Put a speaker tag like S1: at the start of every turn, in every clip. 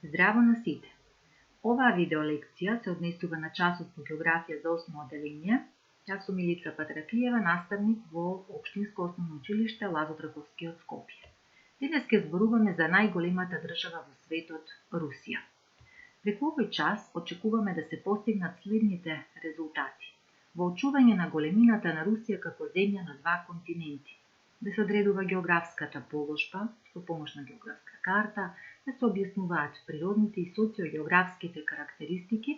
S1: Здраво на сите! Оваа видеолекција се однесува на часот по географија за 8 оделение. Јас сум Милица Патраклиева, наставник во Општинско основно училиште Лазо Драговски од Скопје. Денес ќе зборуваме за најголемата држава во светот, Русија. Преку овој час очекуваме да се постигнат следните резултати. Во очување на големината на Русија како земја на два континенти, да се одредува географската положба со помош на географска карта, да се објаснуваат природните и социогеографските карактеристики,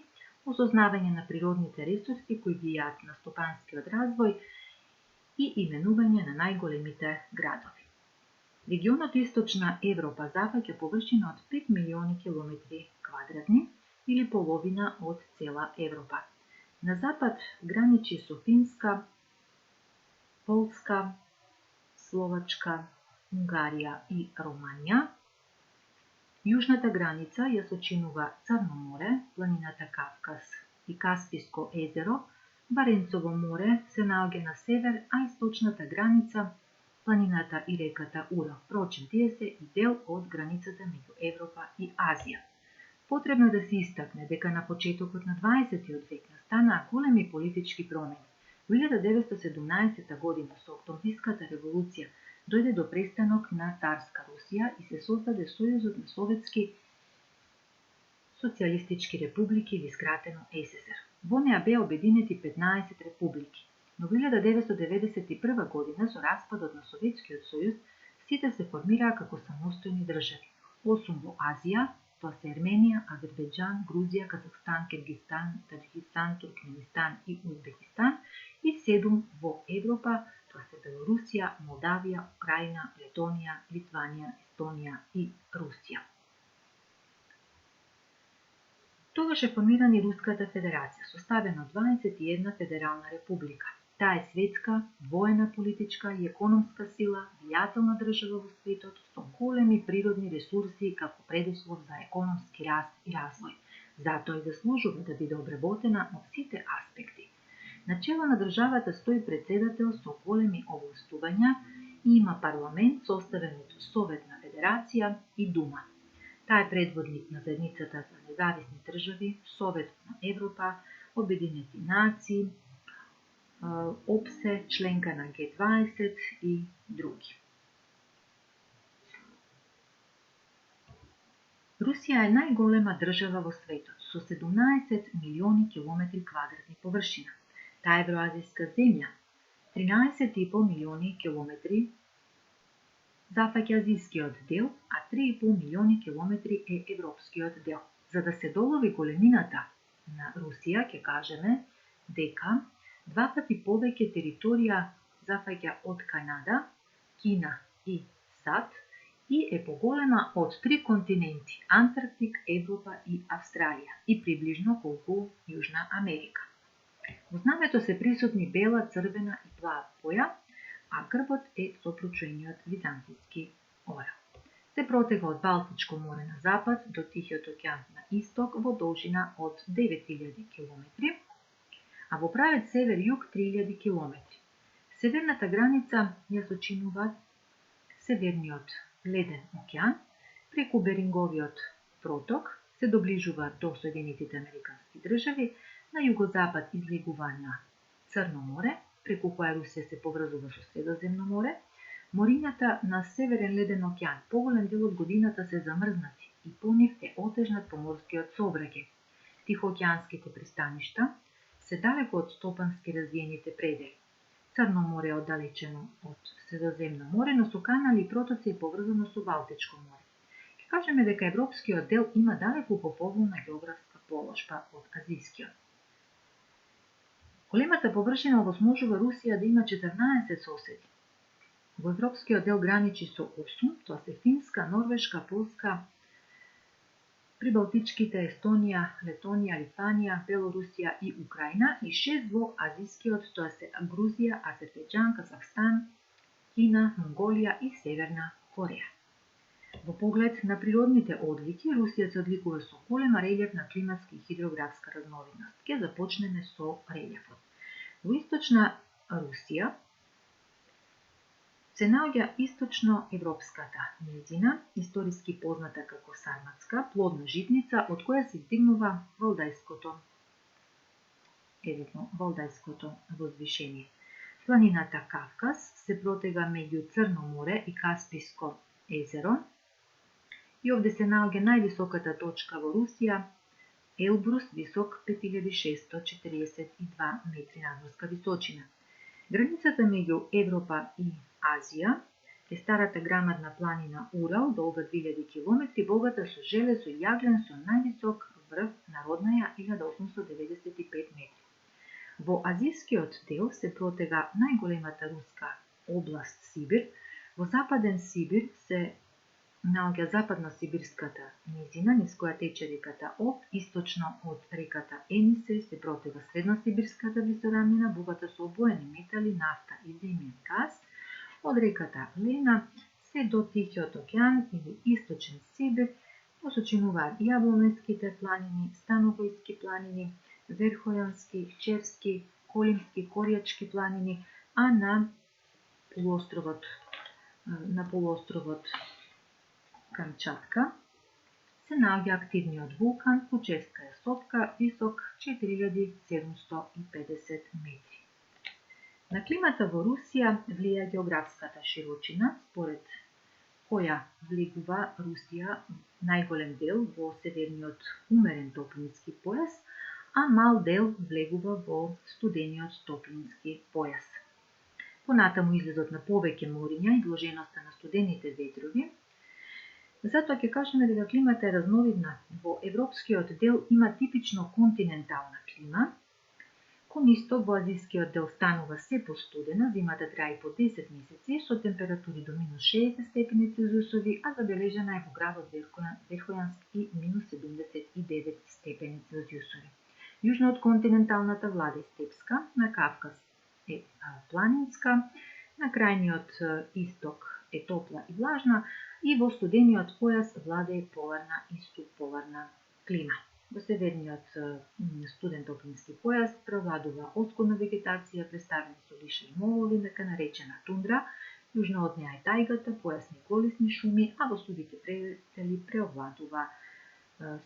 S1: осознавање на природните ресурси кои влијаат на стопанскиот развој и именување на најголемите градови. Регионот Источна Европа зафаќа површина од 5 милиони километри квадратни или половина од цела Европа. На запад граничи со Финска, Полска, Словачка, Унгарија и Романија. Јужната граница ја сочинува Црно море, планината Кавказ и Касписко езеро, Баренцово море се наоѓа на север, а источната граница планината и реката Урал. Впрочем, тие се и дел од границата меѓу Европа и Азија. Потребно е да се истакне дека на почетокот на 20. век настанаа големи политички промени. Во 1917 година со Октомвриската револуција дојде до престанок на царска Русија и се создаде Сојузот на советски социјалистички републики или скратено СССР. Во неа беа обединети 15 републики. Но во 1991 година со распадот на Советскиот сојуз сите се формираа како самостојни држави. 8 во Азија, тоа се Ерменија, Азербејџан, Грузија, Казахстан, Киргизстан, Таџикистан, Туркменистан и Узбекистан, и 7 во Европа, тоа се Белорусија, Молдавија, Украина, Летонија, Литванија, Естонија и Русија. Тогаш е формирана и Руската федерација, составена од 21 федерална република. Таа е светска, воена политичка и економска сила, влијателна држава во светот со големи природни ресурси како предуслов за економски раст и развој. Затоа и заслужува да биде обработена од сите аспекти. На чело на државата стои председател со големи овластувања и има парламент составен од Совет на Федерација и Дума. Таа е предводник на заедницата за независни држави, Совет на Европа, Обединети нации, ОПСЕ, членка на Г20 и други. Русија е најголема држава во светот со 17 милиони километри квадратни површина. Таа е евроазијска земја, 13,5 милиони километри зафаќа азијскиот дел, а 3,5 милиони километри е европскиот дел. За да се долови големината на Русија, ќе кажеме дека два пати повеќе територија зафаќа од Канада, Кина и САД и е поголема од три континенти – Антарктик, Европа и Австралија, и приближно колку Јужна Америка. Во знамето се присутни бела, црвена и плава боја, а грбот е со прочуениот византиски орел. Се протега од Балтичко море на запад до Тихиот океан на исток во должина од 9000 км, а во правец север-југ 3000 км. Северната граница ја сочинува Северниот леден океан, преку Беринговиот проток се доближува до Соединетите американски држави, на југозапад излегува на Црно море, преку која Русија се поврзува со Средоземно море. Морињата на Северен леден океан поголем дел од годината се замрзнати и по нив е отежнат поморскиот сообраќај. Тихоокеанските пристаништа се далеко од стопански развиените предели. Црно море е оддалечено од Средоземно море, но со канали и протоци е поврзано со Балтичко море. Ке кажеме дека европскиот дел има далеку поповолна географска положба од азијскиот. Големата површина овозможува Русија да има 14 соседи. Во европскиот дел граничи со 8, тоа се Финска, Норвешка, Полска, Прибалтичките Естонија, Летонија, Литванија, Белорусија и Украина, и 6 во азијскиот, тоа се Грузија, Азербејџан, Казахстан, Кина, Монголија и Северна Кореја. Во поглед на природните одлики, Русија се одликува со голема релјефна, климатска и хидрографска разновидност. Ке започнеме со релјефот. Во источна Русија се наоѓа источно европската низина, историски позната како Сарматска, плодна житница од која се издигнува Валдајското возвишение. Планината Кавказ се протега меѓу Црно море и Касписко езеро и овде се наоѓа највисоката точка во Русија, Елбрус, висок 5642 метри надморска височина. Границата меѓу Европа и Азија е старата грамадна планина Урал, долга 2000 км, богата со железо и јаглен со највисок врв народна ја 1895 метри. Во азискиот дел се протега најголемата руска област Сибир. Во западен Сибир се наоѓа западно-сибирската низина, низ која тече реката Об, источно од реката Енисе се протега средносибирската висорамнина, богата со обоени метали, нафта и земјен газ. Од реката Лена се до Тихиот океан или источен Сибир посочинуваат Јаблонеските планини, Становојски планини, Верхојански, Черски, Колимски, Корјачки планини, а на полуостровот Камчатка се наоѓа активниот вулкан Кучевская сопка, висок 4750 метри. На климата во Русија влија географската широчина, според која влегува Русија најголем дел во северниот умерен топлински појас, а мал дел влегува во студениот топлински појас. Понатаму изгледот на повеќе мориња и изложеноста на студените ветрови. Затоа ќе кажеме дека климата е разновидна. Во европскиот дел има типично континентална клима. Кон исток во азискиот дел станува се постудена, зимата трае по 10 месеци, со температури до минус 60 степени Целзиусови, а забележана е во градот Верхојанск и минус 79 степени Целзиусови. Јужно од континенталната влада е степска, на Кавказ е планинска, на крајниот исток е топла и влажна, и во студениот појас владее поларна и субполарна клима. Во северниот студен топлински појас превладува оскудна вегетација, представени со лиша и молови, така наречена тундра, јужно од неа е тајгата, појасни голисни шуми, а во сувите предели преовладува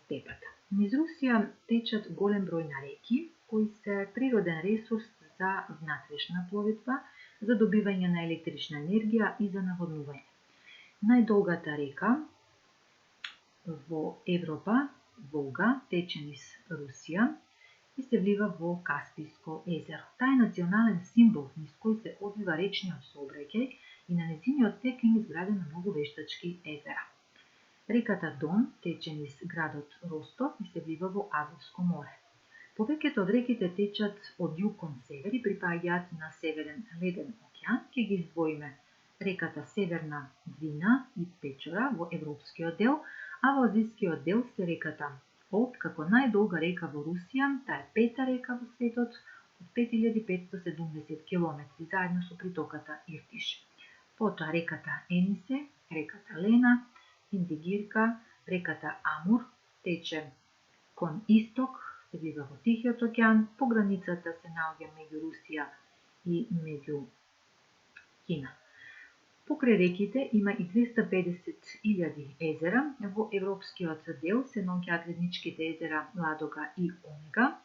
S1: степата. Низ Русија течат голем број на реки, кои се природен ресурс за внатрешна пловидба, за добивање на електрична енергија и за наводнување. Најдолгата река во Европа, Волга, тече низ Русија и се влива во Касписко езеро. Тај е национален символ низ кој се одвива речниот сообраќај и на нејзиниот тек има изградено многу вештачки езера. Реката Дон тече низ градот Ростов и се влива во Азовско море. Повеќето од реките течат од југ кон север и припаѓаат на Северен леден океан. Ќе ги издвоиме реката Северна Двина и Печора во европскиот дел, а во азискиот дел се реката Об како најдолга река во Русија. Таа е пета река во светот од 5570 км, заедно со притоката Иртиш. Потоа реката Енисе, реката Лена, Индигирка, реката Амур тече кон исток, се влива во Тихиот океан, по границата се наоѓа меѓу Русија и меѓу Кина. Покрај реките има и 250.000 езера. Во европскиот дел се наоѓаат ледничките езера Ладога и Онега.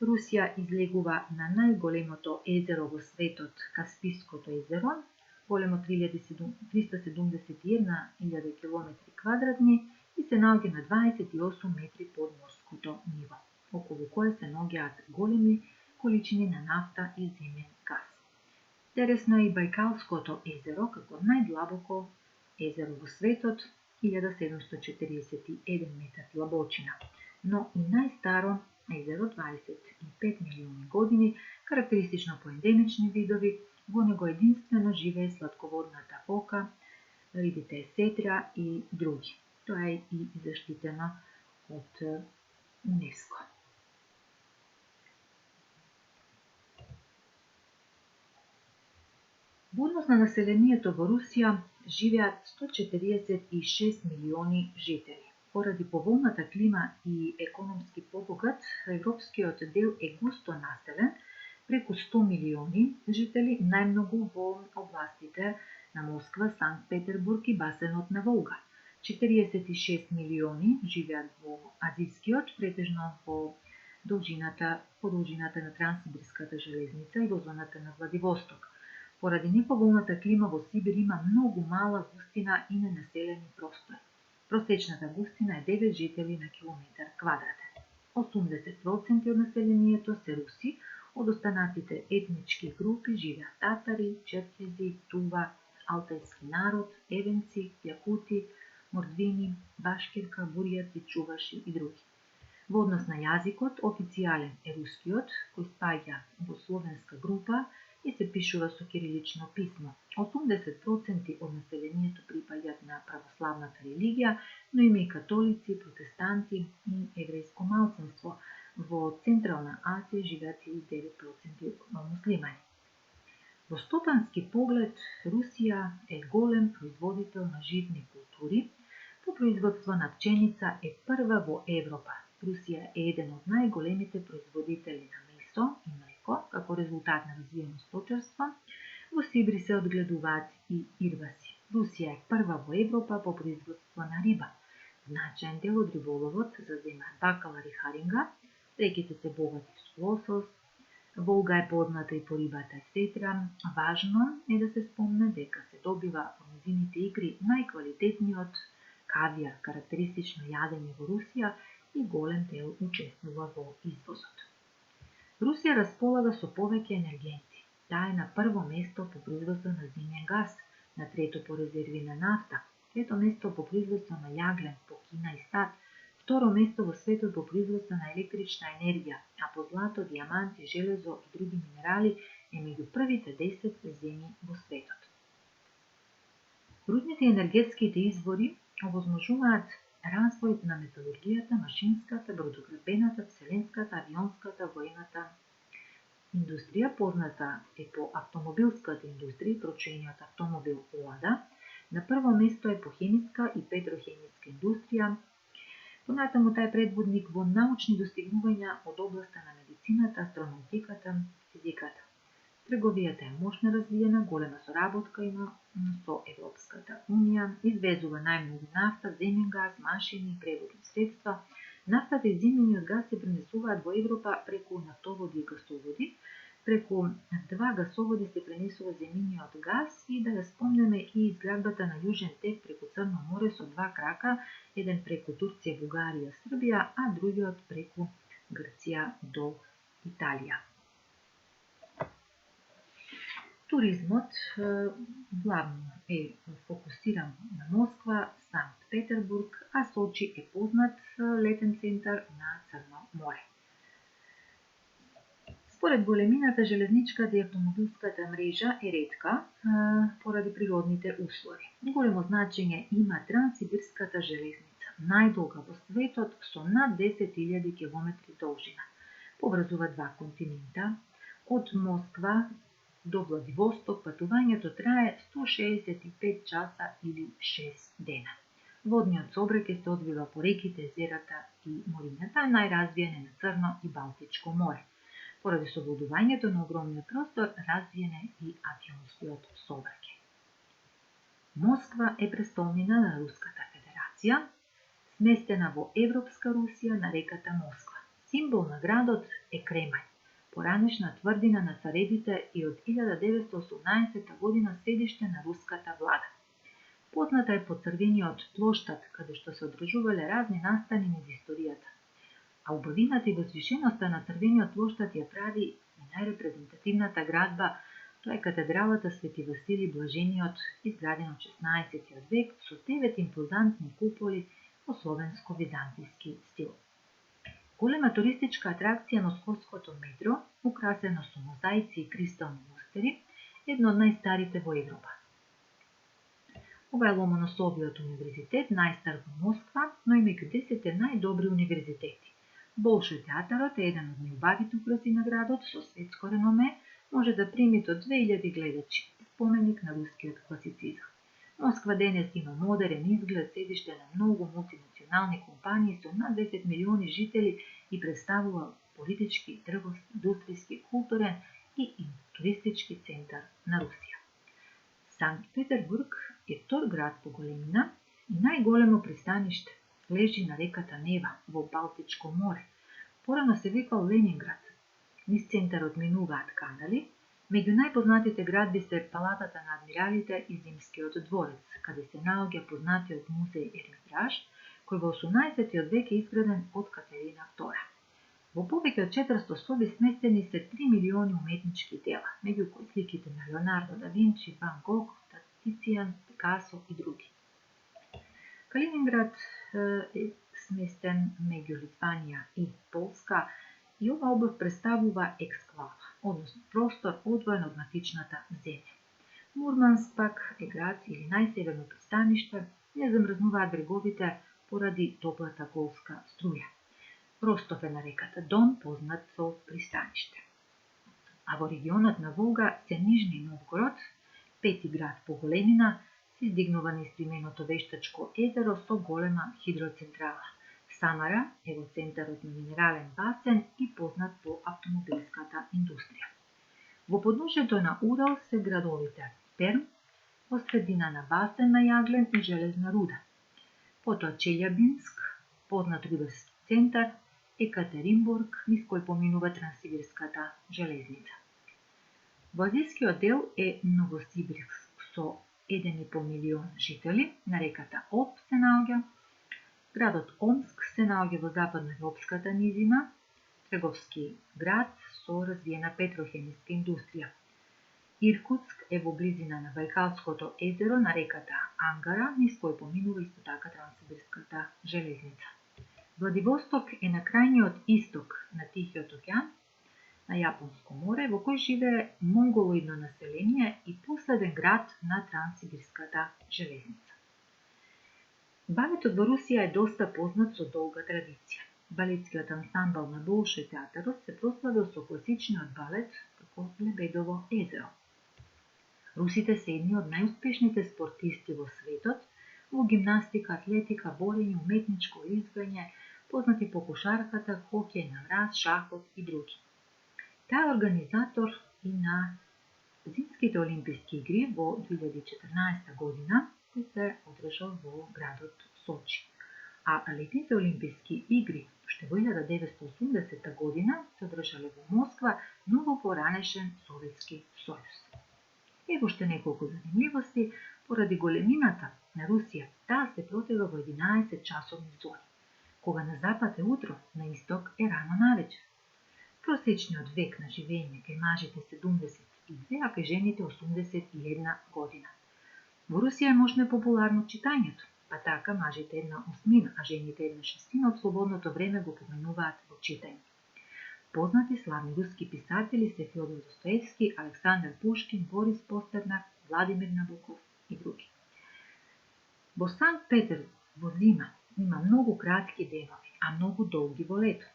S1: Русија излегува на најголемото езеро во светот, Каспиското езеро, големо 371.000 км2 и се наоѓа на 28 метри под морското ниво, околу кое се наоѓаат големи количини на нафта и земен газ. Интересно е и Бајкалското езеро како најдлабоко езеро во светот, 1741 метар длабочина, но и најстаро езеро, 25 милиони години, карактеристично по ендемични видови. Во него единствено живее сладководната ока, рибите есетрија и други. Тоа е и заштитено од УНЕСКО. Во однос на населението во Русија живеат 146 милиони жители. Поради поволната клима и економски побогат, европскиот дел е густо населен, преку 100 милиони жители, најмногу во областите на Москва, Санкт Петербург и басенот на Волга. 46 милиони живеат во Азискиот, претежно по должината на Транссибирската железница и во зоната на Владивосток. Поради неповолната клима во Сибир има многу мала густина и ненаселени простори. Просечната густина е 9 жители на километар квадратен. 80% од населението се руси, од останатите етнички групи живеат татари, черкези, Тува, алтајски народ, евенци, јакути, мордвини, башкирка, бурјаци, чуваши и други. Во однос на јазикот, официјален е рускиот, кој спаѓа во словенска група и се пишува со кирилично писмо. 80% од населението припаѓаат на православната религија, но има и католици, протестанти и еврејско малцинство. Во Централна Азија живеат и 9% муслимани. Во стопански поглед, Русија е голем производител на живни култури. По производство на пченица е прва во Европа. Русија е еден од најголемите производители на месо и млеко, како резултат на развиено сточарство. Во Сибир се одгледуваат и ирваси. Русија е прва во Европа по производство на риба. Значаен дел од риболовот заземаат бакалар и харинга, реките се богати со лосос, Волга е позната и по рибата и сетра. Важно е да се спомне дека се добива во низините игри најквалитетниот кавијар, карактеристично јадење во Русија, и голем дел учествува во извозот. Русија располага со повеќе енергенти. Таа е на прво место по производство на земјен газ, на трето по резерви на нафта, трето место по производство на јаглен по Кина и САД, второ место во светот по производство на електрична енергија, а по злато, дијаманти, железо и други минерали е меѓу првите 10 земји во светот. Рудните енергетските извори овозможуваат развој на металургијата, машинската, бродоградбената, вселенската, авионската, воената индустрија. Позната е по автомобилската индустрија, прочениот автомобил Лада. На прво место е по хемиска и петрохемиска индустрија. Понатаму тај е предводник во научни достигнувања од областа на медицината, астрономиката, физиката. Трговијата е мощно развиена, голема соработка има со Европската унија, извезува најмногу нафта, земјен газ, машини, превозни средства. Нафтата и земјениот газ се пренесуваат во Европа преку нафтоводи и гасоводи. Преку два гасоводи се пренесува земјениот газ и да ја спомнеме и изградбата на Јужен тек преку Црно море со два крака, еден преку Турција, Бугарија, Србија, а другиот преку Грција до Италија. Туризмот главно е фокусиран на Москва, Санкт Петербург, а Сочи е познат летен центар на Црно море. Според големината, железничката и автомобилската мрежа е ретка поради природните услови. Големо значење има Транссибирската железница, најдолга во светот со над 10.000 км должина. Поврзува два континента. Од Москва до Владивосток патувањето трае 165 часа или 6 дена. Водниот сообраќај се одвива по реките, езерата и морињата, најразвиен е на Црно и Балтичко море. Поради совладувањето на огромниот простор, развиен е и авионскиот сообраќај. Москва е престолнина на Руската Федерација, сместена во Европска Русија на реката Москва. Символ на градот е Кремљ, поранешна тврдина на царевите и од 1918 година седиште на руската влада. Позната е по црвениот плоштад, каде што се одржувале разни настани низ историјата. А убавината и возвишеноста на црвениот плоштад ја прави и најрепрезентативната градба, тоа е катедралата Свети Василий Блажениот, изградена од 16 век со 9 импозантни куполи во словенско-византиски стил. Голема туристичка атракција Московското метро, украсено со мозаици и кристални мостери, едно од најстарите во Европа. Ова е Ломоносовиот универзитет, најстар во Москва, но и меѓу 10 најдобри универзитети. Болшој театарот е еден од најубавите украси на градот со светско реноме, може да прими до 2000 гледачи, споменик на рускиот класицизам. Москва денес има модерен изглед, седиште на многу мултинационални компании со над 10 милиони жители и представува политички, трговски, индустријски, културен и туристички центар на Русија. Санкт Петербург е втор град по големина и најголемо пристаниште. Лежи на реката Нева во Балтичко море. Порано се викал Ленинград. Низ центарот минуваат канали. Меѓу најпознатите градби се Палатата на адмиралите и Зимскиот дворец, каде се наоѓа познатиот музеј Ермитаж, кој во 18 век е изграден од Катерина II. Во повеќе од 400 соби сместени се 3 милиони уметнички дела, меѓу кои сликите на Леонардо да Винчи, Ван Гог, Тицијан, Пикасо и други. Калининград е сместен меѓу Литванија и Полска и ова област представува ексклава, односно простор одвоен од матичната земја. Мурманск пак е град или најсеверно пристаниште, не замрзнуваат бреговите поради топлата голска струја. Ростов е на реката Дон, познат со пристаниште. А во регионот на Волга се Нижни Новгород, пети град по големина, се издигнува низ стрименото вештачко езеро со голема хидроцентрала. Самара е во центарот на минерален басен и познат по автомобилската индустрија. Во подножјето на Урал се градовите Перм, во средина на басен на јаглен и железна руда. Потоа Челјабинск, познат рударски центар, Екатеринбург, низ кој поминува Трансибирската железница. Во азискиот дел е Новосибирск со 1,5 милион жители, на реката Об се наоѓа. Градот Омск се наоѓа во западноевропската низина, трговски град со развиена петрохемиска индустрија. Иркутск е во близина на Бајкалското езеро на реката Ангара, низ кој поминува исто така Трансибирската железница. Владивосток е на крајниот исток на Тихиот океан, на Јапонско море, во кој живее монголоидно население и последен град на Трансибирската железница. Балетот во Русија е доста познат со долга традиција. Балетскиот ансамбл на Болшој театарот се прославил со класичниот балет како Лебедово езеро. Русите се едни од најуспешните спортисти во светот, во гимнастика, атлетика, борење, уметничко извање, познати по кошарката, хокеј на мраз, шахот и други. Таа е организатор и на Зимските олимписки игри во 2014 година, кој се одржал во градот Сочи. А летните олимписки игри, уште во 1980 година, се одржале во Москва, но во поранешен Советски сојуз. Ево уште неколку занимливости. Поради големината на Русија, таа се протега во 11 часовни зони. Кога на запад е утро, на исток е рано навечер. Просечниот век на живење кај мажите 72, а кај жените 81 година. Во Русија е мощно популарно читањето, па така мажите 1/8, а жените 1/6 од слободното време го поменуваат во читање. Познати славни руски писатели се Фјодор Достоевски, Александар Пушкин, Борис Пастернак, Владимир Набоков и други. Во Санкт Петербург во зима има многу кратки денови, а многу долги во лето.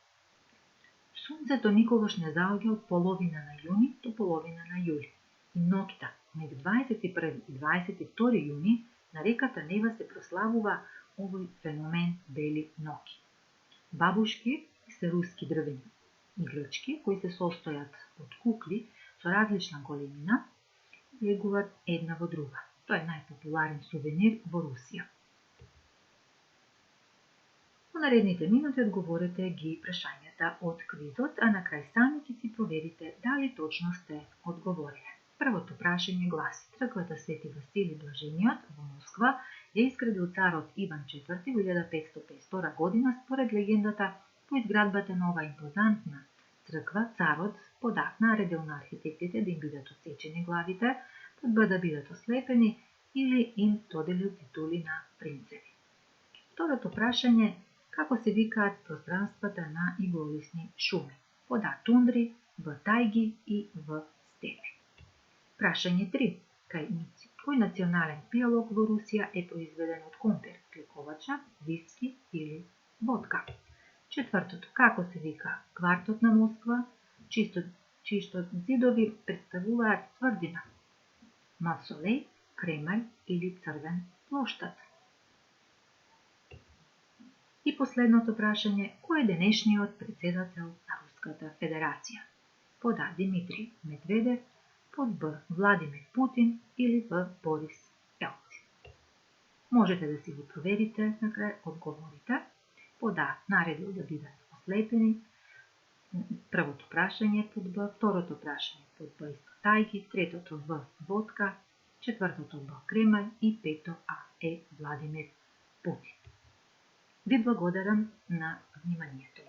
S1: Сонцето никогаш не заоѓа од половина на јуни до половина на јули и ноќта меѓу 21 и 22 јуни на реката Нева се прославува овој феномен бели ноќи. Бабушки се руски дрвени иглички кои се состојат од кукли со различна големина и влегуваат една во друга. Тоа е најпопуларен сувенир во Русија. Во наредните минути одговорете ги прашањата од квизот, а на крај сами ќе си проверите дали точно сте одговориле. Првото прашање гласи: Црквата Свети Василий Блажениот во Москва ја изградил царот Иван IV во 1552 година. Според легендата, по изградбата на оваа импозантна црква, царот податна наредил на архитектите да им бидат отсечени главите, па да бидат ослепени или им доделил титули на принцеви. Второто прашање: како се викаат пространствата на иглолисни шуми? Под А тундри, Б тајги и В степи. Прашање 3. Кој национален пијалок во Русија е произведен од компир, кликовача, виски или водка? Четвртото. Како се вика квартот на Москва, чиsto зидови представуваат тврдина? Мавзолеј, Кремљ или Црвен плоштад? И последното прашање: кој е денешниот претседател на Руската федерација? Под А Димитри Медведев, Под Б Владимир Путин или В Борис Елцин. Можете да си ги проверите на крај одговорите. Под А наредил да бидат ослепени. Првото прашање под Б, второто прашање под Б исто тајги, третото В водка, четвртото Б Кремљ и пето А е Владимир Путин. Ви благодарам на вниманието.